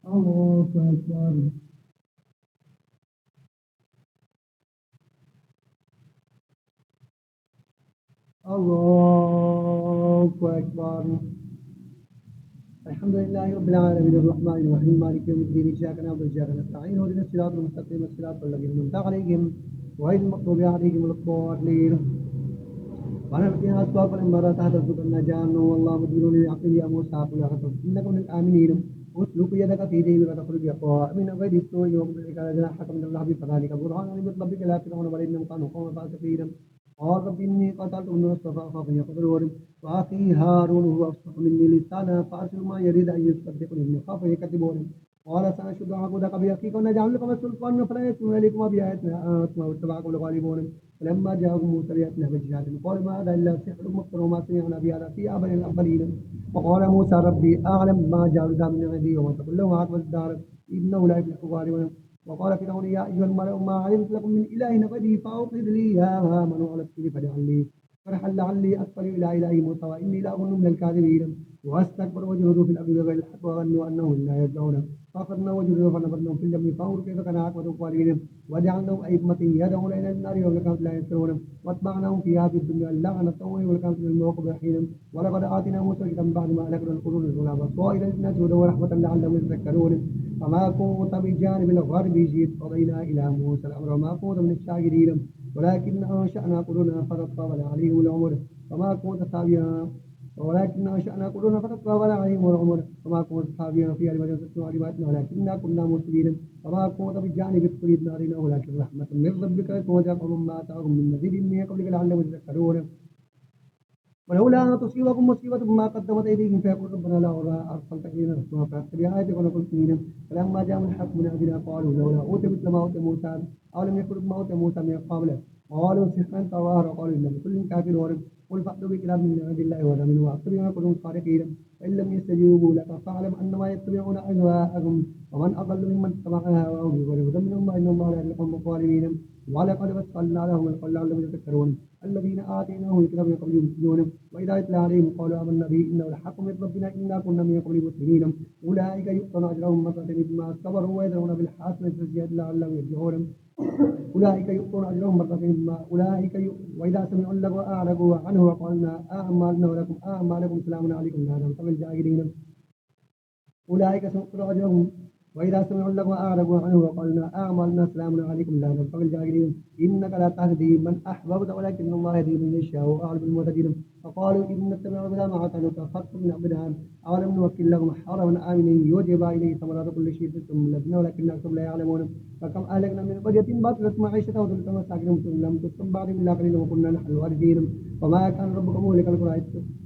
A: الله أكبر الله أكبر الحمد لله رب العالمين الرحمن الرحيم مالك يوم الدين إياك نعبد وإياك نستعين اهدنا الصراط المستقيم صراط الذين أنعمت عليهم غير المغضوب عليهم ولا الضالين ونلقي أصوات فلما رأى تهتز النجان والله مدبر ليعقل يا موسى قل لا تخف إنك من الآمنين اسلك يدك في جيبك تخرج يقوى من غير السوء وقبلك جناحك من اللعب فذلك برهان من ربك لا فرعون ولئنهم كانوا قوما فاسقين قال رب إني قتلت من أصطفى أخاف أن يقتلون وأخي هارون هو أفصح مني لسانا فأرسل ما يريد أن يصدقني إني أخاف أن يكذبون قال سنشد عقدك بأخيك ونجعل لكم سلطانا فلا يكون عليكم بآياتنا أنتم واتبعكم الغالبون فلما جاءهم موسى بآياتنا بجهاد قال ما هذا إلا سحر مفتر وما سمعنا بهذا في آبائنا الأولين وقال موسى ربي أعلم ما جعل ذا من عندي وما تقول له عاقبة الدار إنه لا يفلح الظالمون وقال فرعون يا أيها الملأ ما علمت لكم من إله غيري فأوقد لي يا هامان على الطين فاجعل لي فرحا لعلي أطلع إلى إله موسى وإني لأظن من الكاذبين واستكبر وجهدوا في الأرض بغير الحق وظنوا أنهم لا يرجعون فأخذنا وجهدوا فنبذناهم في اليم فانظر كيف كان عاقبة الظالمين وجعلناهم أئمة يدعون إلى النار وهم كانوا لا ينصرون واتبعناهم في هذه الدنيا اللعنة والكافر من الموقف حين ولقد آتينا موسى الكتاب بعد ما أهلكنا القرون الأولى بصائر للناس هدى ورحمة لعلهم يتذكرون فما كنت بجانب الغرب إذ قضينا إلى موسى الأمر وما كنت من الشاهدين ولكن أنشأنا قرونا فتطاول عليهم العمر فما كنت ثابيا ولكن أنشأنا قلوبنا فتطاول عليهم العمر وما كنت ثابيا في المدينة تتلو علماتنا ولكننا كنا مرسلين وما كنت بجانب الطريق نارنا ولكن رحمة من ربك وجاء قوم ما أتاهم من نذير من قبلك لعلهم يتذكرون ولولا أن تصيبكم مصيبة ما قدمت أيديهم فيقول ربنا لولا أرسلت إلينا رسولا فاتبع آياتك ونكون مؤمنين فلما جاءهم الحق من عندنا قالوا لولا أوتي مثل ما أوتي موسى أولم يكن ما أوتي موسى من قبله قالوا سحرا تظاهر وقالوا إن كل كافر قل فأتوا بكتاب من عند الله وآمنوا وأتبعوا كلهم صادقين فإن لم يستجيبوا لك فاعلم أنما يتبعون أهواءهم ومن أضل ممن اتبع هواه بغير هدى من الله إن الله لا يهدي القوم الظالمين ولقد وصلنا لهم القول لعلهم يتذكرون الذين آتيناهم الكتاب من قبل يمسكون وإذا يتلى عليهم قالوا آمنا به إنه الحق من ربنا إنا كنا من قبل مسلمين أولئك يؤتون أجرهم مرتين بما صبروا ويدرون بالحسنة السيئة لعلهم يرجعون أولئك يؤتون أجرهم مرتين بما وإذا سمعوا اللغو أعرضوا عنه وقالنا أعمالنا ولكم أعمالكم سلام عليكم لا ننتظر الجاهلين أولئك سنؤتوا أجرهم وإذا سمعوا اللغو أعرضوا عنه وقالنا أعمالنا سلام عليكم لا ننتظر الجاهلين إنك لا تهدي من أحببت ولكن الله يهدي من يشاء وأعلم بالمهتدين فقالوا إن نتبع الهدى معك نتخطف من أقدام أولم نوكل لهم حرما آمنا يوجب إليه ثمرات كل شيء ثم لدنا ولكن أكثرهم لا يعلمون فكم أهلكنا من قرية بطلت معيشتها وتلك مساكنهم لم تسكن بعد إلا قليلا وكنا نحن الوارثين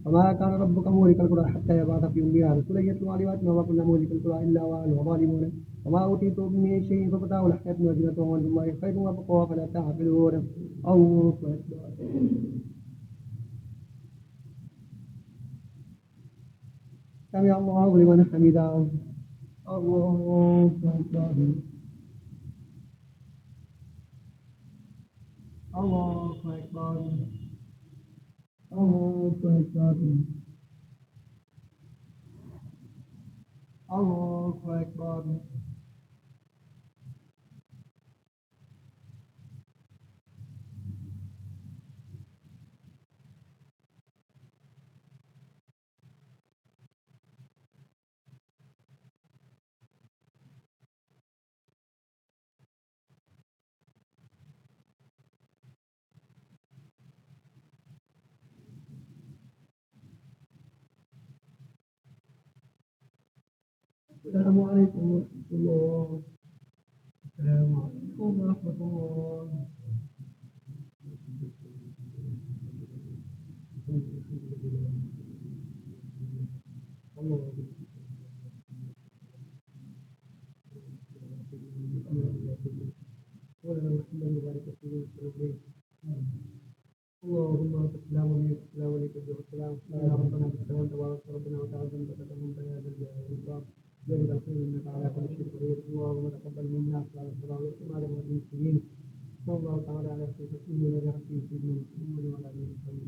A: وما كان ربك مهلك القرى حتى يبعث في أمها رسولا يتلو عليهم وما كنا مهلك القرى إلا وأهلها ظالمون وما أوتيتم من شيء فمتاع الحياة الدنيا وأنتم الله خير وأبقى فلا تعقلون الله أكبر سمع الله لمن حمده الله أكبر الله أكبر الله أكبر الله أكبر السلام عليكم ورحمة الله السلام عليكم ورحمة الله اللهم انت السلام ومنك السلام عليك السلام يا ربنا بالسلام تبارك ربنا وتعالى جنبك تكون يا ذا الجلال والاكرام يا ذا الخير انك على كل شيء قدير اللهم تقبل منا صلاه الصلاه والسلام على المسلمين صلى الله تعالى على سيدنا ونبينا سيدنا محمد وعلى اله وصحبه